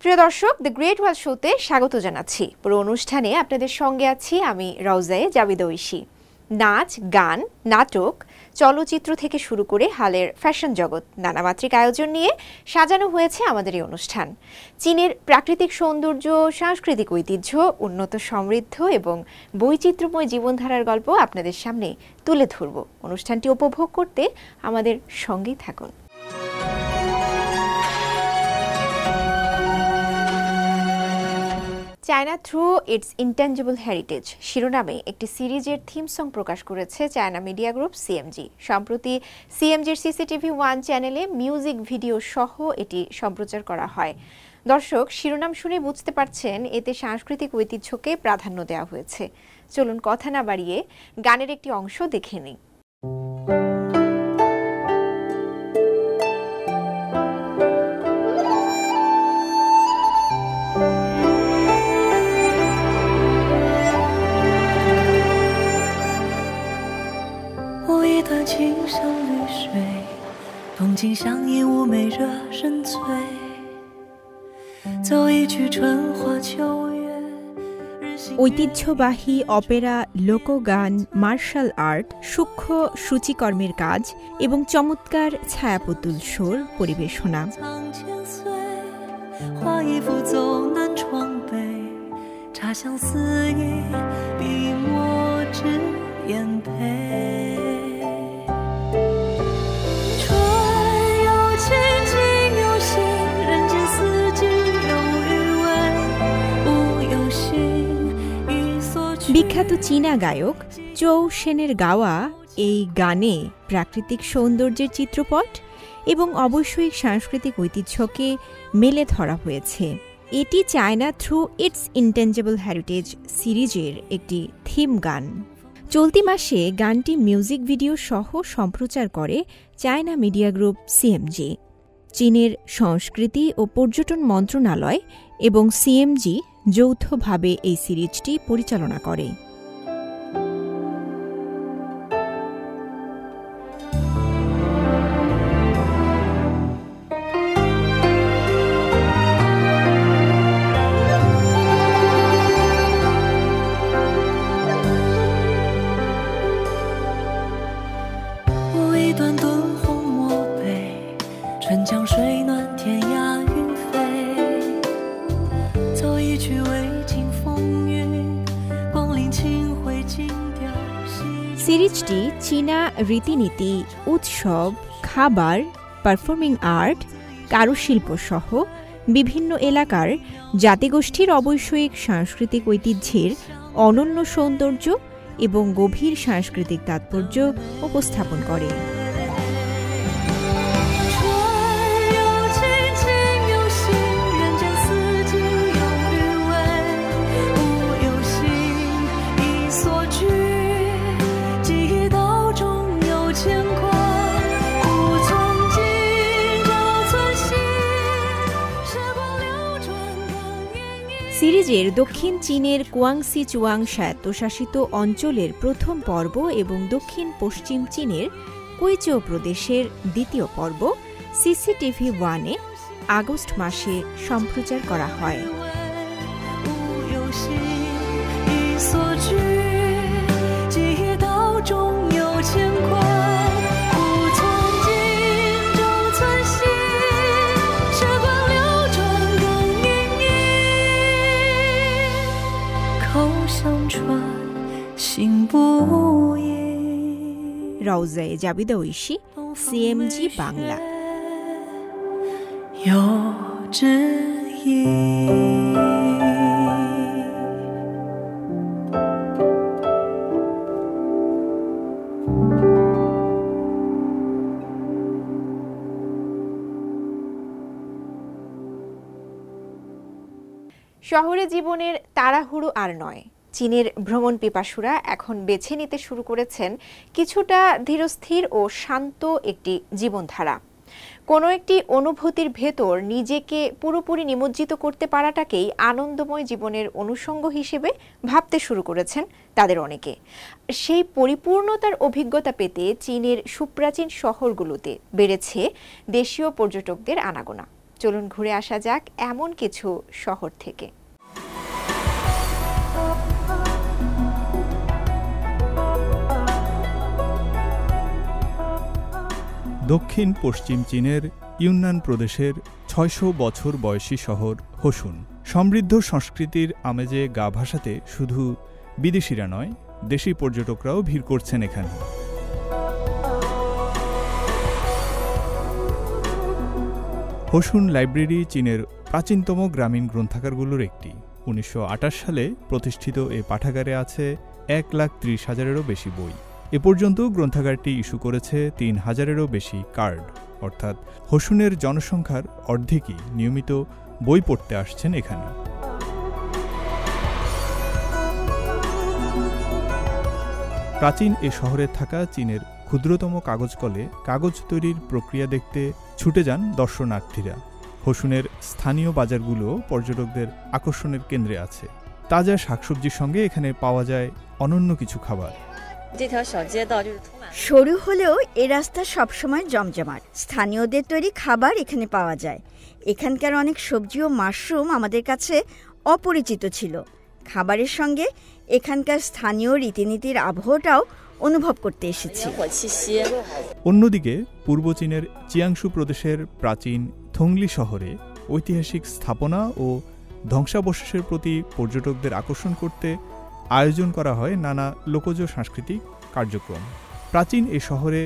প্রিয় দর্শক, the great world শোতে স্বাগত জানাচ্ছি। পুরো অনুষ্ঠানে আপনাদের সঙ্গে আছি আমি রওজায়ে জাবিদা ঐশী। নাচ, গান, নাটক, চলচ্চিত্র থেকে শুরু করে হালের ফ্যাশন জগৎ নানামাত্রিক আয়োজন নিয়ে সাজানো হয়েছে আমাদের এই অনুষ্ঠান। চীনের প্রাকৃতিক সৌন্দর্য, সাংস্কৃতিক ঐতিহ্য, উন্নত সমৃদ্ধ এবং বৈচিত্র্যময় জীবনধারার গল্প আপনাদের সামনে তুলে ধরব। অনুষ্ঠানটি উপভোগ করতে আমাদের সঙ্গেই থাকুন। China through it's intangible heritage শিরোনামে একটি সিরিজের থিম সং প্রকাশ করেছে চায়না মিডিয়া গ্রুপ সিএমজি। সম্প্রতি সিএমজির সিসিটিভি 1 চ্যানেলে মিউজিক ভিডিও সহ এটি সম্প্রচার করা হয়। দর্শক, শিরোনাম শুনে বুঝতে পারছেন এতে সাংস্কৃতিক ঐতিহ্যকে প্রাধান্য দেওয়া হয়েছে। চলুন কথা না বাড়িয়ে গানের একটি অংশ দেখে নিই। 青山绿水，风景相依，妩媚惹人醉。奏一曲春花秋月。ঐতিহ্যবাহী অপেরা, লোকগান, মার্শাল আর্ট, সূক্ষ্ম সূচিকর্মের কাজ এবং চমৎকার ছায়াপুতুল শোর পরিবেশনা। বিখ্যাত চীনা গায়ক চৌ সেনের গাওয়া এই গানে প্রাকৃতিক সৌন্দর্যের চিত্রপট এবং অবশ্যই সাংস্কৃতিক ঐতিহ্যকে মেলে ধরা হয়েছে। এটি China through it's intangible heritage সিরিজের একটি থিম গান। চলতি মাসে গানটি মিউজিক ভিডিও সহ সম্প্রচার করে চায়না মিডিয়া গ্রুপ সিএমজি। চীনের সংস্কৃতি ও পর্যটন মন্ত্রণালয় এবং সিএমজি যৌথভাবে এই সিরিজটি পরিচালনা করে। সিরিজটি চীনা রীতিনীতি, উৎসব, খাবার, পারফর্মিং আর্ট, কারুশিল্প সহ বিভিন্ন এলাকার জাতিগোষ্ঠীর অবশ্যই সাংস্কৃতিক ঐতিহ্যের অনন্য সৌন্দর্য এবং গভীর সাংস্কৃতিক তাৎপর্য উপস্থাপন করে। সিরিজের দক্ষিণ চীনের কুয়াংসিচুয়াং স্বায়ত্তশাসিত অঞ্চলের প্রথম পর্ব এবং দক্ষিণ পশ্চিম চীনের কুইচৌ প্রদেশের দ্বিতীয় পর্ব সিসিটিভি 1-এ আগস্ট মাসে সম্প্রচার করা হয়। রওজায়ে জাবিদা ঐশী, সিএমজি বাংলা। শহুরে জীবনের তাড়াহুড়ো আর নয়। চীনের ভ্রমণ পিপাসুরা এখন বেছে নিতে শুরু করেছেন কিছুটা ধীরস্থির ও শান্ত একটি জীবনধারা। কোনো একটি অনুভূতির ভেতর নিজেকে পুরোপুরি নিমজ্জিত করতে পারাটাকেই আনন্দময় জীবনের অনুষঙ্গ হিসেবে ভাবতে শুরু করেছেন তাদের অনেকে। সেই পরিপূর্ণতার অভিজ্ঞতা পেতে চীনের সুপ্রাচীন শহরগুলোতে বেড়েছে দেশীয় পর্যটকদের আনাগোনা। চলুন ঘুরে আসা যাক এমন কিছু শহর থেকে। দক্ষিণ পশ্চিম চীনের ইউনান প্রদেশের ৬০০ বছর বয়সী শহর হোসুন। সমৃদ্ধ সংস্কৃতির আমেজে গা ভাসাতে শুধু বিদেশিরা নয়, দেশি পর্যটকরাও ভিড় করছেন এখানে। হোসুন লাইব্রেরি চীনের প্রাচীনতম গ্রামীণ গ্রন্থাগারগুলোর একটি। ১৯২৮ সালে প্রতিষ্ঠিত এ পাঠাগারে আছে ১,৩০,০০০-এরও বেশি বই। এ পর্যন্ত গ্রন্থাগারটি ইস্যু করেছে ৩,০০০-এরও বেশি কার্ড, অর্থাৎ হোসুনের জনসংখ্যার অর্ধেকই নিয়মিত বই পড়তে আসছেন এখানে। প্রাচীন এ শহরে থাকা চীনের ক্ষুদ্রতম কাগজ কলে কাগজ তৈরির প্রক্রিয়া দেখতে ছুটে যান দর্শনার্থীরা। হোসুনের স্থানীয় বাজারগুলো পর্যটকদের আকর্ষণের কেন্দ্রে আছে। তাজা শাকসবজির সঙ্গে এখানে পাওয়া যায় অনন্য কিছু খাবার। সরু হলেও এ রাস্তা সবসময় জমজমাট। স্থানীয়দের তৈরি খাবার এখানে পাওয়া যায়। এখানকার অনেক সবজি ও মাশরুম আমাদের কাছে অপরিচিত ছিল। খাবারের সঙ্গে এখানকার স্থানীয় রীতিনীতির আবহটাও অনুভব করতে এসেছি। অন্যদিকে পূর্ব চীনের চিয়াংশু প্রদেশের প্রাচীন থংলি শহরে ঐতিহাসিক স্থাপনা ও ধ্বংসাবশেষের প্রতি পর্যটকদের আকর্ষণ করতে আয়োজন করা হয় নানা লোকজ সাংস্কৃতিক কার্যক্রম। প্রাচীন এ শহরে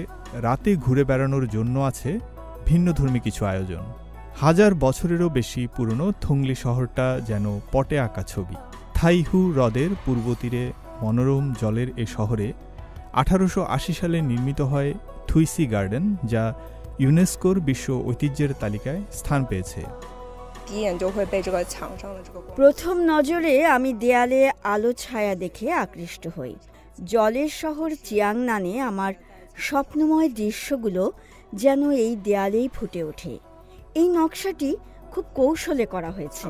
রাতে ঘুরে বেড়ানোর জন্য আছে ভিন্নধর্মী কিছু আয়োজন। ১০০০ বছরেরও বেশি পুরনো থংলি শহরটা যেন পটে আঁকা ছবি। থাইহু হ্রদের পূর্ব তীরে মনোরম জলের এ শহরে ১৮৮০ সালে নির্মিত হয় থুইসি গার্ডেন, যা ইউনেস্কোর বিশ্ব ঐতিহ্যের তালিকায় স্থান পেয়েছে। প্রথম নজরে আমি দেয়ালে আলো ছায়া দেখে আকৃষ্ট হই। জলের শহর চিয়াংনানে আমার স্বপ্নময় দৃশ্যগুলো যেন এই দেয়ালেই ফুটে ওঠে। এই নকশাটি খুব কৌশলে করা হয়েছে।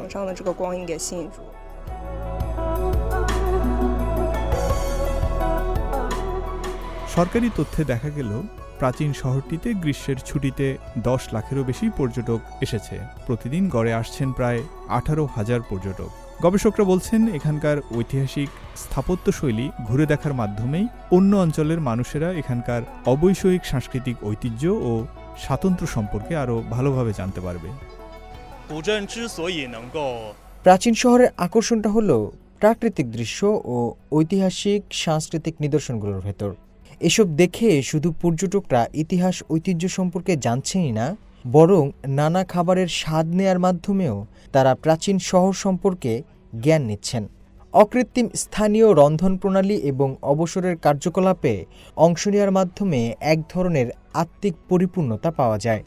সরকারি তথ্যে দেখা গেল প্রাচীন শহরটিতে গ্রীষ্মের ছুটিতে ১০ লাখেরও বেশি পর্যটক এসেছে। প্রতিদিন গড়ে আসছেন প্রায় ১৮,০০০ পর্যটক। গবেষকরা বলছেন এখানকার ঐতিহাসিক স্থাপত্যশৈলী ঘুরে দেখার মাধ্যমেই অন্য অঞ্চলের মানুষেরা এখানকার অবৈষয়িক সাংস্কৃতিক ঐতিহ্য ও স্বাতন্ত্র্য সম্পর্কে আরও ভালোভাবে জানতে পারবে। প্রাচীন শহরের আকর্ষণটা হলো প্রাকৃতিক দৃশ্য ও ঐতিহাসিক সাংস্কৃতিক নিদর্শনগুলোর ভেতর। এসব দেখে শুধু পর্যটকরা ইতিহাস ঐতিহ্য সম্পর্কে জানছেনই না, বরং নানা খাবারের স্বাদ নেয়ার মাধ্যমেও তারা প্রাচীন শহর সম্পর্কে জ্ঞান নিচ্ছেন। অকৃত্রিম স্থানীয় রন্ধন প্রণালী এবং অবসরের কার্যকলাপে অংশ নেওয়ার মাধ্যমে এক ধরনের আত্মিক পরিপূর্ণতা পাওয়া যায়।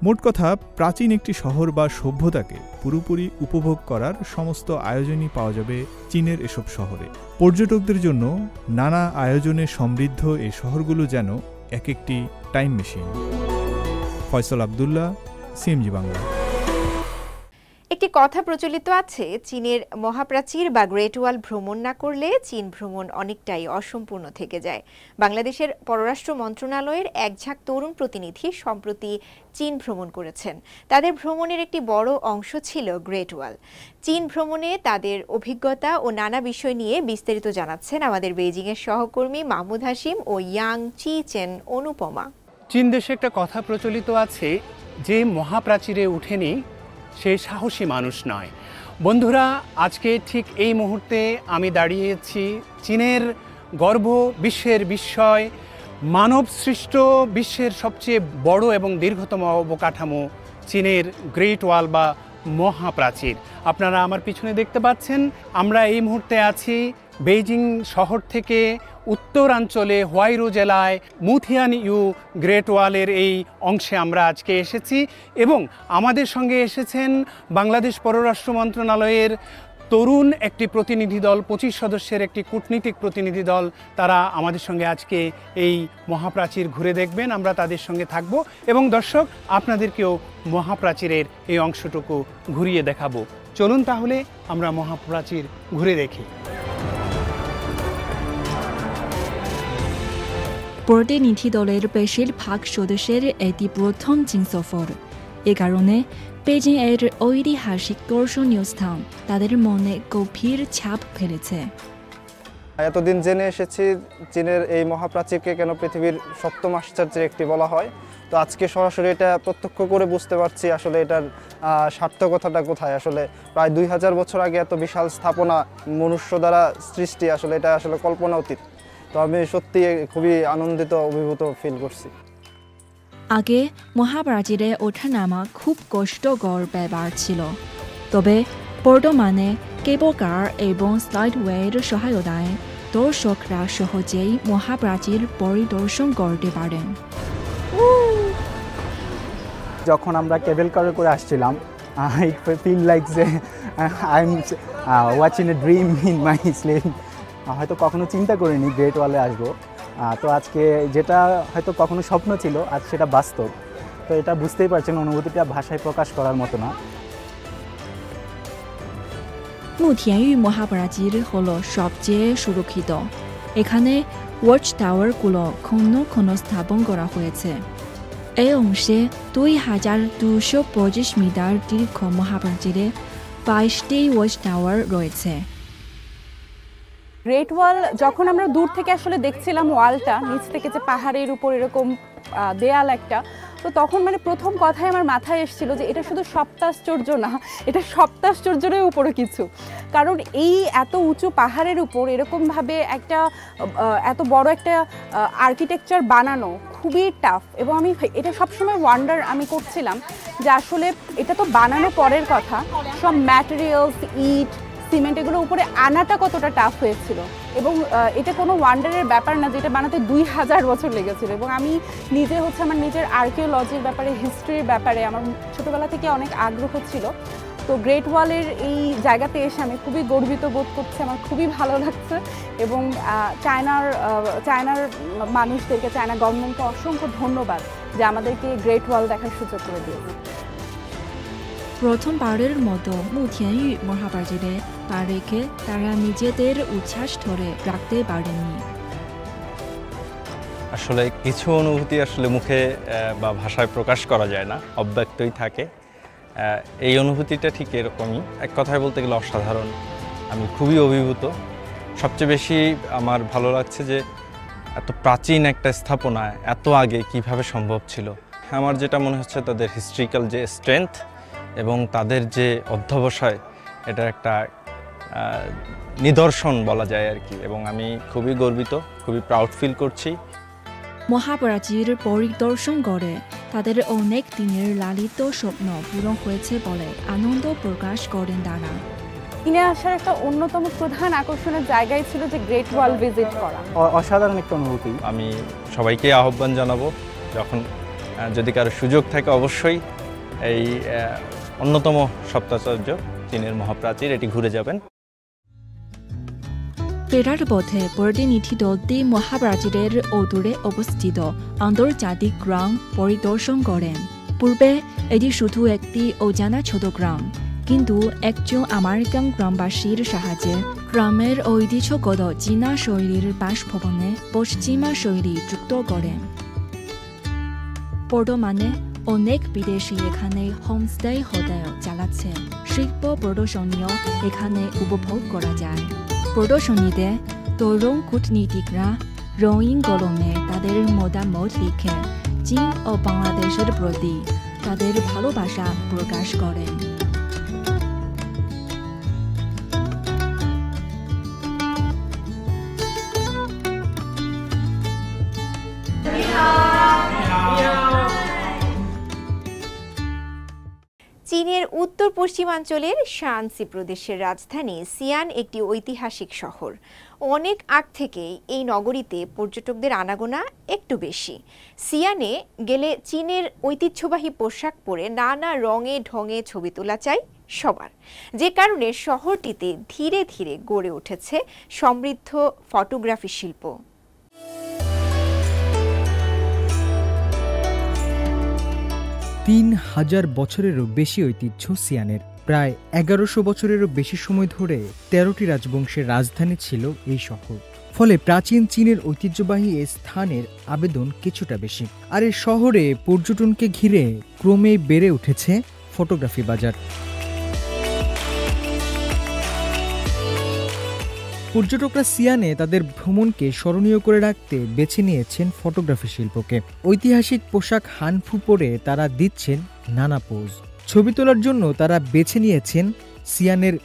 মোট কথা, প্রাচীন একটি শহর বা সভ্যতাকে পুরোপুরি উপভোগ করার সমস্ত আয়োজনই পাওয়া যাবে চীনের এসব শহরে। পর্যটকদের জন্য নানা আয়োজনে সমৃদ্ধ এই শহরগুলো যেন এক একটি time machine. Faisal Abdullah, CMG Bangla. একটি কথা প্রচলিত আছে, চীনের মহাপ্রাচীর বা গ্রেট ওয়াল ভ্রমণ না করলে চীন ভ্রমণ অনেকটাই অসম্পূর্ণ থেকে যায়। বাংলাদেশের পররাষ্ট্র মন্ত্রণালয়ের এক ঝাঁক তরুণ প্রতিনিধি সম্প্রতি চীন ভ্রমণ করেছেন। তাদের ভ্রমণের একটি বড় অংশ ছিল গ্রেট ওয়াল। চীন ভ্রমণে তাদের অভিজ্ঞতা ও নানা বিষয় নিয়ে বিস্তারিত জানাচ্ছেন আমাদের বেইজিংয়ের সহকর্মী মাহমুদ হাশিম ও ইয়াং চি চেন অনুপমা। চীন দেশে একটা কথা প্রচলিত আছে, যে মহাপ্রাচীরে উঠেনি সে সাহসী মানুষ নয়। বন্ধুরা, আজকে ঠিক এই মুহূর্তে আমি দাঁড়িয়েছি চীনের গর্ব, বিশ্বের বিস্ময়, মানব সৃষ্ট বিশ্বের সবচেয়ে বড় এবং দীর্ঘতম অবকাঠামো চীনের গ্রেট ওয়াল বা মহাপ্রাচীর। আপনারা আমার পিছনে দেখতে পাচ্ছেন, আমরা এই মুহূর্তে আছি বেইজিং শহর থেকে উত্তরাঞ্চলে হোয়াইরু জেলায় মুথিয়ান ইউ গ্রেট ওয়ালের এই অংশে আমরা আজকে এসেছি এবং আমাদের সঙ্গে এসেছেন বাংলাদেশ পররাষ্ট্র মন্ত্রণালয়ের তরুণ একটি প্রতিনিধি দল, ২৫ সদস্যের একটি কূটনীতিক প্রতিনিধি দল। তারা আমাদের সঙ্গে আজকে এই মহাপ্রাচীর ঘুরে দেখবেন, আমরা তাদের সঙ্গে থাকব এবং দর্শক আপনাদেরকেও মহাপ্রাচীরের এই অংশটুকু ঘুরিয়ে দেখাবো। চলুন তাহলে আমরা মহাপ্রাচীর ঘুরে দেখি। প্রতিনিধি দলের বেশিরভাগ সদস্যের এটি প্রথম চীন সফর। এ কারণে বেজিং এর ঐতিহাসিক দর্শনীয় স্থান তাদের মনে গভীর ছাপ ফেলেছে। এতদিন জেনে এসেছি চীনের এই মহাপ্রাচীরকে কেন পৃথিবীর সপ্তম আশ্চর্যের একটি বলা হয়, তো আজকে সরাসরি এটা প্রত্যক্ষ করে বুঝতে পারছি আসলে এটার সার্থকতাটা কোথায়। আসলে প্রায় 2000 বছর আগে এত বিশাল স্থাপনা মনুষ্য দ্বারা সৃষ্টি, আসলে এটা আসলে কল্পনা অতীত। তো আমি সত্যি খুবই আনন্দিত, অভিভূত ফিল করছি। আগে মহাপ্রাচীরে ওঠানামা খুব কষ্টকর ব্যাপার ছিল, তবে বর্তমানে কেবল কার এবং স্লাইডওয়ের সহায়তায় দর্শকরা সহজেই মহাপ্রাচীর পরিদর্শন করতে পারেন। যখন আমরা কেবল কারে করে আসছিলাম, ইট ফিল লাইক যে I am watching a dream in my sleep. হয়তো কখনো চিন্তা করিনি গ্রেট ওয়ালে আসবো, তো আজকে যেটা হয়তো কখনো স্বপ্ন ছিল আজ সেটা বাস্তব। তো এটা বুঝতেই পারছেন, অনুভূতিটা ভাষায় প্রকাশ করার মতো না। মুতিয়ানইউ মহাপ্রাচীর হল সবচেয়ে সুরক্ষিত। এখানে ওয়াচ টাওয়ারগুলো ঘন ঘন স্থাপন করা হয়েছে। এই অংশে 2225 মিটার দীর্ঘ মহাপ্রাচীরে 22টি ওয়াচ টাওয়ার রয়েছে। গ্রেট ওয়াল যখন আমরা দূর থেকে আসলে দেখছিলাম, ওয়ালটা নিচ থেকে যে পাহাড়ের উপর এরকম দেয়াল একটা, তো তখন মানে প্রথম কথাই আমার মাথায় এসেছিল যে এটা শুধু সপ্তাশ্চর্য না, এটা সপ্তাশ্চর্যের উপরে কিছু। কারণ এই এত উঁচু পাহাড়ের উপর এরকমভাবে একটা এত বড় একটা আর্কিটেকচার বানানো খুবই টাফ। এবং আমি এটা সবসময় ওয়ান্ডার আমি করছিলাম যে আসলে এটা তো বানানো পরের কথা, সব ম্যাটেরিয়ালস, ইট, সিমেন্ট এগুলো উপরে আনাটা কতটা টাফ হয়েছিল। এবং এটা কোনো ওয়ান্ডারের ব্যাপার না, যেটা বানাতে 2000 বছর লেগেছিল। এবং আমি নিজে আমার নিজের আর্কিওলজির ব্যাপারে, হিস্ট্রির ব্যাপারে আমার ছোটোবেলা থেকে অনেক আগ্রহ ছিল। তো গ্রেট ওয়ালের এই জায়গাতে এসে আমি খুবই গর্বিত বোধ করছি, আমার খুবই ভালো লাগছে। এবং চায়নার মানুষদেরকে, চায়না গভর্নমেন্টকে অসংখ্য ধন্যবাদ যে আমাদেরকে গ্রেট ওয়াল দেখার সুযোগ করে দিয়েছে। প্রথমবারের মতো মুতিয়ানইউ মহাপ্রাচীরে পা রেখে তারা নিজেদের উচ্ছ্বাস ধরে রাখতে পারেনি। আসলে কিছু অনুভূতি আসলে মুখে বা ভাষায় প্রকাশ করা যায় না, অব্যক্তই থাকে। এই অনুভূতিটা ঠিক এরকমই, এক কথায় বলতে গেলে অসাধারণ। আমি খুবই অভিভূত। সবচেয়ে বেশি আমার ভালো লাগছে যে এত প্রাচীন একটা স্থাপনা এত আগে কিভাবে সম্ভব ছিল। আমার যেটা মনে হচ্ছে তাদের হিস্ট্রিক্যাল যে স্ট্রেংথ এবং তাদের যে অধ্যবসায়, এটা একটা নিদর্শন বলা যায় আর কি। এবং আমি খুবই গর্বিত, খুবই প্রাউড ফিল করছি। মহাপ্রাচীর পরিদর্শন করে তাদের অনেক দিনের লালিত স্বপ্ন পূরণ হয়েছে বলে আনন্দ প্রকাশ করেন তারা। চীনে আসার একটা অন্যতম প্রধান আকর্ষণের জায়গায় ছিল যে গ্রেট ওয়াল ভিজিট করা। অসাধারণ একটা অনুভূতি। আমি সবাইকে আহ্বান জানাবো, যখন যদি কারো সুযোগ থাকে অবশ্যই এই অন্যতম সপ্তাচার্য চীনের মহাপ্রাচীর এটি ঘুরে যাবেন। ফেরার পথে প্রতিনিধি দলটি মহাপ্রাচীরের অদূরে অবস্থিত আন্তর্জাতিক গ্রাম পরিদর্শন করেন। পূর্বে এটি শুধু একটি অজানা ছোট গ্রাম, কিন্তু একজন আমেরিকান গ্রামবাসীর সাহায্যে গ্রামের ঐতিহ্যগত চীনা শৈলীর বাসভবনে পশ্চিমা শৈলী যুক্ত করেন। বর্তমানে অনেক বিদেশি এখানে হোমস্টে হোটেল চালাচ্ছে। শিল্প প্রদর্শনীও এখানে উপভোগ করা যায়। প্রদর্শনীতে তরুণ কূটনীতিকরা রঙিন কলমে তাদের মতামত লিখে চীন ও বাংলাদেশের প্রতি তাদের ভালোবাসা প্রকাশ করেন। চীনের উত্তর পশ্চিমাঞ্চলের শানসি প্রদেশের রাজধানী সিয়ান একটি ঐতিহাসিক শহর। অনেক আগ থেকেই এই নগরীতে পর্যটকদের আনাগোনা একটু বেশি। সিয়ানে গেলে চীনের ঐতিহ্যবাহী পোশাক পরে নানা রঙে ঢঙে ছবি তোলা চাই সবার, যে কারণে শহরটিতে ধীরে ধীরে গড়ে উঠেছে সমৃদ্ধ ফটোগ্রাফি শিল্প। 3000 বছরেরও বেশি ঐতিহ্য সিয়ানের। প্রায় 1100 বছরেরও বেশি সময় ধরে 13টি রাজবংশের রাজধানী ছিল এই শহর। ফলে প্রাচীন চীনের ঐতিহ্যবাহী এই স্থানের আবেদন কিছুটা বেশি। আর এই শহরে পর্যটনকে ঘিরে ক্রমেই বেড়ে উঠেছে ফটোগ্রাফি বাজার। পর্যটকরা সিয়ানে তাদের ভ্রমণকে স্মরণীয় করে রাখতে বেছে নিয়েছেন ফটোগ্রাফি শিল্পকে। ঐতিহাসিক পোশাক হানফু পরে তারা দিচ্ছেন নানা পোজ। ছবি তোলার জন্য তারা বেছে নিয়েছেন সিয়ানের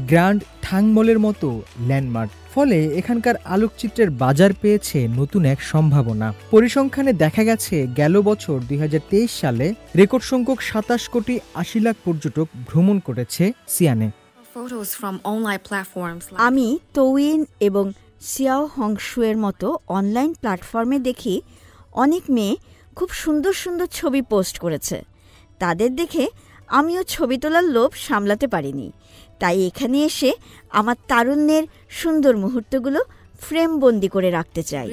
গ্র্যান্ড থাংমলের মতো ল্যান্ডমার্ক। ফলে এখানকার আলোকচিত্রের বাজার পেয়েছে নতুন এক সম্ভাবনা। পরিসংখ্যানে দেখা গেছে গেল বছর 2023 সালে রেকর্ড সংখ্যক 27 কোটি 80 লাখ পর্যটক ভ্রমণ করেছে সিয়ানে। আমি তৌইন এবং সিয়াও হংশুয়ের মতো অনলাইন প্ল্যাটফর্মে দেখি অনেক মেয়ে খুব সুন্দর সুন্দর ছবি পোস্ট করেছে। তাদের দেখে আমিও ছবি তোলার লোভ সামলাতে পারিনি, তাই এখানে এসে আমার তারুণ্যের সুন্দর মুহূর্তগুলো ফ্রেমবন্দি করে রাখতে চাই।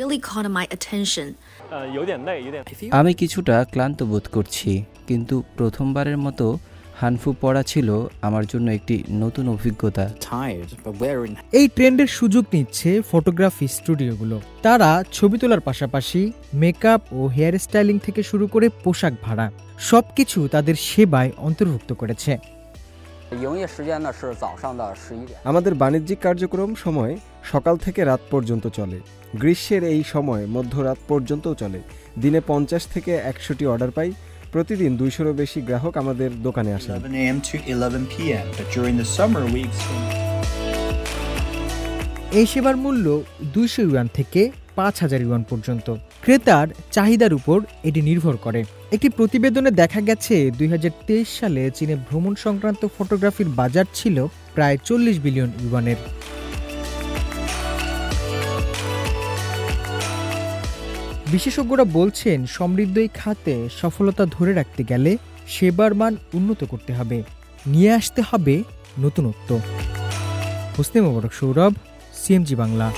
আমি কিছুটা ক্লান্ত বোধ করছি, কিন্তু প্রথমবারের মতো হানফু পড়া ছিল আমার জন্য একটি নতুন অভিজ্ঞতা। এই ট্রেন্ডের সুযোগ নিচ্ছে ফটোগ্রাফি স্টুডিওগুলো। তারা ছবি তোলার পাশাপাশি মেকআপ ও হেয়ার স্টাইলিং থেকে শুরু করে পোশাক ভাড়া সবকিছু তাদের সেবায় অন্তর্ভুক্ত করেছে। আমাদের বাণিজ্যিক কার্যক্রম সময় সকাল থেকে রাত পর্যন্ত চলে। গ্রীষ্মের এই সময় মধ্যরাত পর্যন্তও চলে। দিনে 50 থেকে 100টি অর্ডার পাই। প্রতিদিন 200-এরও বেশি গ্রাহক আমাদের দোকানে আসেন। এই সেবার মূল্য 200 ইউয়ান থেকে 5000 ইউয়ান পর্যন্ত। ক্রেতার চাহিদার উপর এটি নির্ভর করে। একটি প্রতিবেদনে দেখা গেছে 2023 সালে চীনে ভ্রমণ সংক্রান্ত ফটোগ্রাফির বাজার ছিল প্রায় 40 বিলিয়ন ইউয়ানের। বিশেষজ্ঞরা বলছেন সমৃদ্ধ এই খাতে সফলতা ধরে রাখতে গেলে সেবার মান উন্নত করতে হবে, নিয়ে আসতে হবে নতুনত্ব। Hosne Mobarak Sourav, CMG Bangla.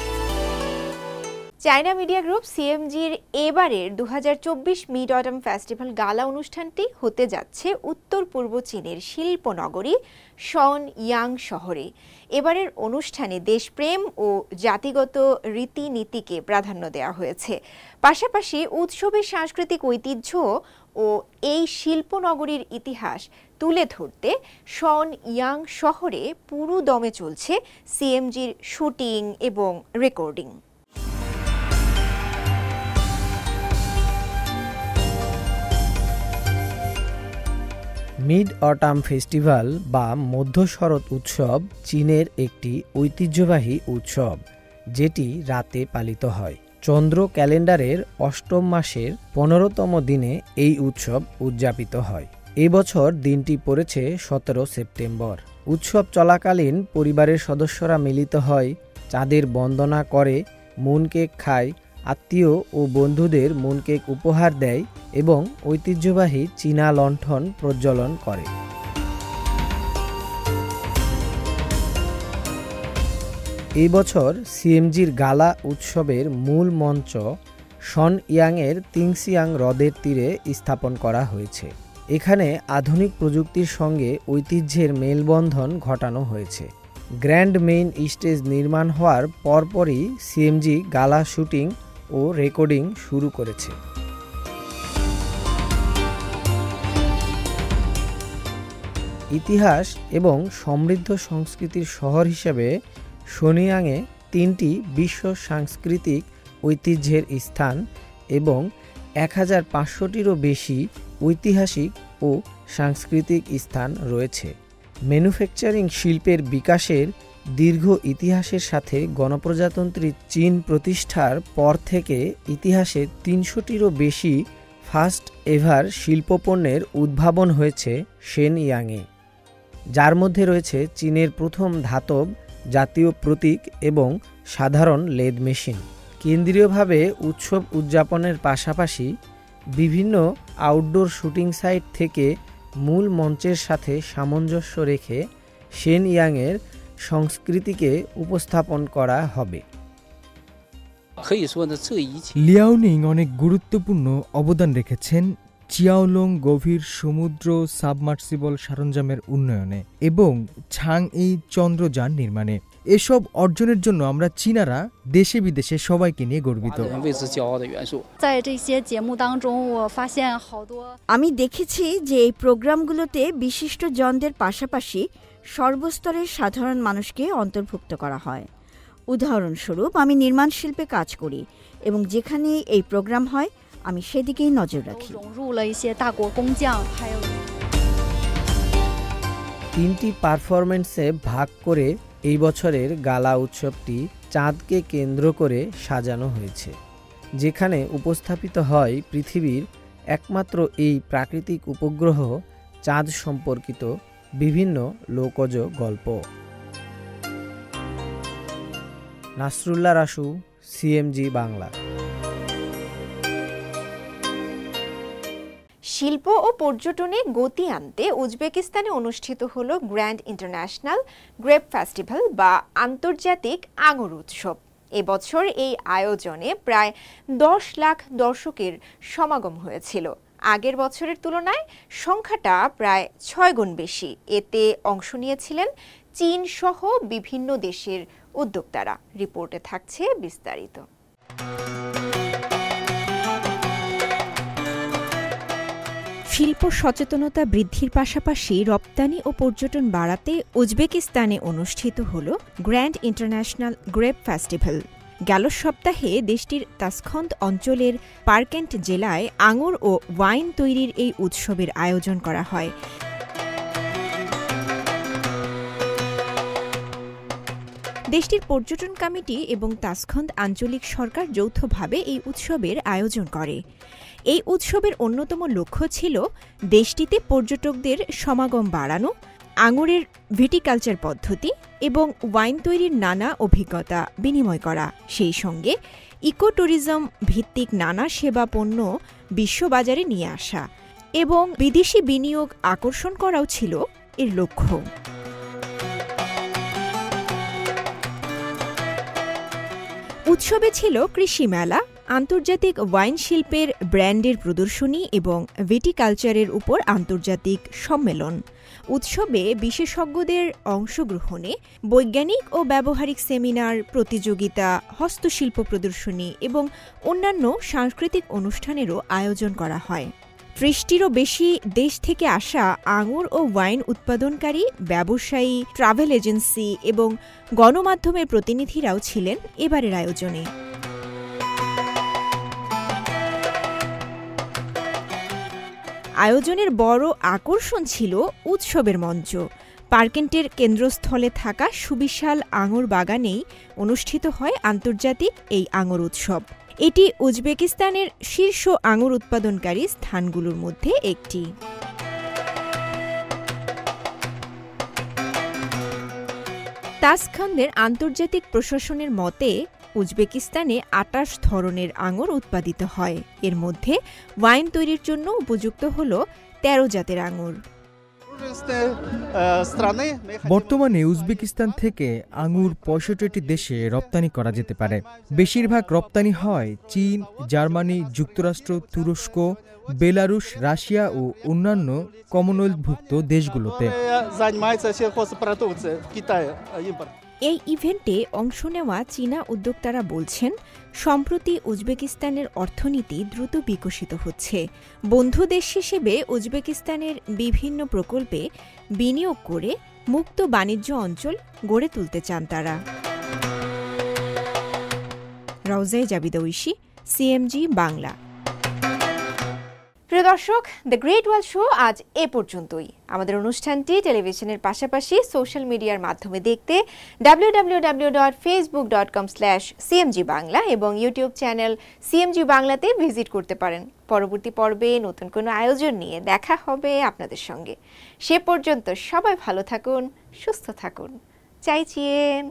China media group সিএমজির এবারের 2024 মিড অটম ফেস্টিভ্যাল গালা অনুষ্ঠানটি হতে যাচ্ছে উত্তর পূর্ব চীনের শিল্পনগরী শনইয়াং শহরে। এবারের অনুষ্ঠানে দেশপ্রেম ও জাতিগত রীতিনীতিকে প্রাধান্য দেওয়া হয়েছে। পাশাপাশি উৎসবের সাংস্কৃতিক ঐতিহ্য ও এই শিল্পনগরীর ইতিহাস তুলে ধরতে শনইয়াং শহরে পুরো দমে চলছে সিএমজির শুটিং এবং রেকর্ডিং। মিড অটাম ফেস্টিভ্যাল বা মধ্য শরৎ উৎসব চীনের একটি ঐতিহ্যবাহী উৎসব, যেটি রাতে পালিত হয়। চন্দ্র ক্যালেন্ডারের অষ্টম মাসের 15তম দিনে এই উৎসব উদযাপিত হয়। এবছর দিনটি পড়েছে 17 সেপ্টেম্বর। উৎসব চলাকালীন পরিবারের সদস্যরা মিলিত হয়, চাঁদের বন্দনা করে, মুন কেক খায়, আত্মীয় ও বন্ধুদের মুন কেক উপহার দেয় এবং ঐতিহ্যবাহী চীনা লণ্ঠন প্রজ্বলন করে। এই বছর সিএমজির গালা উৎসবের মূল মঞ্চ শনইয়াংয়ের তিংসিয়াং হ্রদের তীরে স্থাপন করা হয়েছে। এখানে আধুনিক প্রযুক্তির সঙ্গে ঐতিহ্যের মেলবন্ধন ঘটানো হয়েছে। গ্র্যান্ড মেইন স্টেজ নির্মাণ হওয়ার পরপরই সিএমজি গালা শুটিং ও রেকর্ডিং শুরু করেছে। ইতিহাস এবং সমৃদ্ধ সংস্কৃতির শহর হিসেবে শনইয়াংয়ে 3টি বিশ্ব সাংস্কৃতিক ঐতিহ্যের স্থান এবং 1500টিরও বেশি ঐতিহাসিক ও সাংস্কৃতিক স্থান রয়েছে। ম্যানুফ্যাকচারিং শিল্পের বিকাশের দীর্ঘ ইতিহাসের সাথে গণপ্রজাতন্ত্রী চীন প্রতিষ্ঠার পর থেকে ইতিহাসে 300টিরও বেশি ফার্স্ট এভার শিল্পপণ্যের উদ্ভাবন হয়েছে শনইয়াংয়ে, যার মধ্যে রয়েছে চীনের প্রথম ধাতব জাতীয় প্রতীক এবং সাধারণ লেদ মেশিন। কেন্দ্রীয়ভাবে উৎসব উদযাপনের পাশাপাশি বিভিন্ন আউটডোর শুটিং সাইট থেকে মূল মঞ্চের সাথে সামঞ্জস্য রেখে শনইয়াংয়ের সংস্কৃতিকে উপস্থাপন করা হবে। লিয়াওনিং অনেক গুরুত্বপূর্ণ অবদান রেখেছেন চিয়াওলং গভীর সমুদ্র সাবমার্সিবল সরঞ্জামের উন্নয়নে এবং ছাংই চন্দ্রযান নির্মাণে। এসব অর্জনের জন্য আমরা চীনারা দেশে বিদেশে সবাইকে নিয়ে গর্বিত। আমি দেখেছি যে এই প্রোগ্রামগুলোতে বিশিষ্ট জনদের পাশাপাশি সর্বস্তরের সাধারণ মানুষকে অন্তর্ভুক্ত করা হয়। উদাহরণস্বরূপ আমি নির্মাণ শিল্পে কাজ করি এবং যেখানে এই প্রোগ্রাম হয় আমি সেদিকেই নজর রাখি। 3টি পারফরমেন্সে ভাগ করে এই বছরের গালা উৎসবটি চাঁদকে কেন্দ্র করে সাজানো হয়েছে, যেখানে উপস্থাপিত হয় পৃথিবীর একমাত্র এই প্রাকৃতিক উপগ্রহ চাঁদ সম্পর্কিত বিভিন্ন লোকজ গল্প। নাসরুল্লাহ রাসু, সিএমজি বাংলা। শিল্প ও পর্যটনে গতি আনতে উজবেকিস্তানে অনুষ্ঠিত হলো গ্র্যান্ড ইন্টারন্যাশনাল গ্রেপ ফেস্টিভ্যাল বা আন্তর্জাতিক আঙুর উৎসব। এবছর এই আয়োজনে প্রায় 10 লাখ দর্শকের সমাগম হয়েছিল। আগের বছরের তুলনায় সংখ্যাটা প্রায় 6 গুণ বেশি। এতে অংশ নিয়েছিলেন চীন সহ বিভিন্ন দেশের উদ্যোক্তারা। রিপোর্টে থাকছে বিস্তারিত। শিল্প সচেতনতা বৃদ্ধির পাশাপাশি রপ্তানি ও পর্যটন বাড়াতে উজবেকিস্তানে অনুষ্ঠিত হল গ্র্যান্ড ইন্টারন্যাশনাল গ্রেপ ফেস্টিভ্যাল। গেল সপ্তাহে দেশটির তাসখন্দ অঞ্চলের পার্কেন্ট জেলায় আঙুর ও ওয়াইন তৈরির এই উৎসবের আয়োজন করা হয়। দেশটির পর্যটন কমিটি এবং তাসখন্দ আঞ্চলিক সরকার যৌথভাবে এই উৎসবের আয়োজন করে। এই উৎসবের অন্যতম লক্ষ্য ছিল দেশটিতে পর্যটকদের সমাগম বাড়ানো, আঙুরের ভিটিকালচার পদ্ধতি এবং ওয়াইন তৈরির নানা অভিজ্ঞতা বিনিময় করা, সেই সঙ্গে ইকো ট্যুরিজম ভিত্তিক নানা সেবা পণ্য বিশ্ববাজারে নিয়ে আসা এবং বিদেশি বিনিয়োগ আকর্ষণ করাও ছিল এর লক্ষ্য। উৎসবে ছিল কৃষি মেলা, আন্তর্জাতিক ওয়াইন শিল্পের ব্র্যান্ডের প্রদর্শনী এবং ভিটিকালচারের উপর আন্তর্জাতিক সম্মেলন। উৎসবে বিশেষজ্ঞদের অংশগ্রহণে বৈজ্ঞানিক ও ব্যবহারিক সেমিনার, প্রতিযোগিতা, হস্তশিল্প প্রদর্শনী এবং অন্যান্য সাংস্কৃতিক অনুষ্ঠানেরও আয়োজন করা হয়। 30টিরও বেশি দেশ থেকে আসা আঙুর ও ওয়াইন উৎপাদনকারী, ব্যবসায়ী, ট্রাভেল এজেন্সি এবং গণমাধ্যমের প্রতিনিধিরাও ছিলেন এবারের আয়োজনে। আয়োজনের বড় আকর্ষণ ছিল উৎসবের মঞ্চ। পার্কেন্টের কেন্দ্রস্থলে থাকা সুবিশাল আঙুর বাগানেই অনুষ্ঠিত হয় আন্তর্জাতিক এই আঙুর উৎসব। এটি উজবেকিস্তানের শীর্ষ আঙুর উৎপাদনকারী স্থানগুলোর মধ্যে একটি। তাসখন্দের আন্তর্জাতিক প্রশাসনের মতে উজবেকিস্তানে 28 ধরনের আঙুর উৎপাদিত হয়। এর মধ্যে ওয়াইন তৈরির জন্য উপযুক্ত হল 13 জাতের আঙুর। বর্তমানে উজবেকিস্তান থেকে আঙুর 65টি দেশে রপ্তানি করা যেতে পারে। বেশিরভাগ রপ্তানি হয় চীন, জার্মানি, যুক্তরাষ্ট্র, তুরস্ক, বেলারুশ, রাশিয়া ও অন্যান্য কমনওয়েলথভুক্ত দেশগুলোতে। এই ইভেন্টে অংশ নেওয়া চীনা উদ্যোক্তারা বলছেন, সম্প্রতি উজবেকিস্তানের অর্থনীতি দ্রুত বিকশিত হচ্ছে। বন্ধু দেশ হিসেবে উজবেকিস্তানের বিভিন্ন প্রকল্পে বিনিয়োগ করে মুক্ত বাণিজ্য অঞ্চল গড়ে তুলতে চান তারা। রওজায়ে জাবিদা ঐশী, সিএমজি বাংলা। প্রিয় দর্শক, দ্য গ্রেট ওয়াল শো আজ এ পর্যন্তই। আমাদের অনুষ্ঠানটি টেলিভিশনের পাশাপাশি সোশ্যাল মিডিয়ার মাধ্যমে দেখতে www.facebook.com/cmg বাংলা এবং ইউটিউব চ্যানেল সিএমজি বাংলাতে ভিজিট করতে পারেন। পরবর্তী পর্বে নতুন কোনো আয়োজন নিয়ে দেখা হবে আপনাদের সঙ্গে। সে পর্যন্ত সবাই ভালো থাকুন, সুস্থ থাকুন। চাইচিয়েন।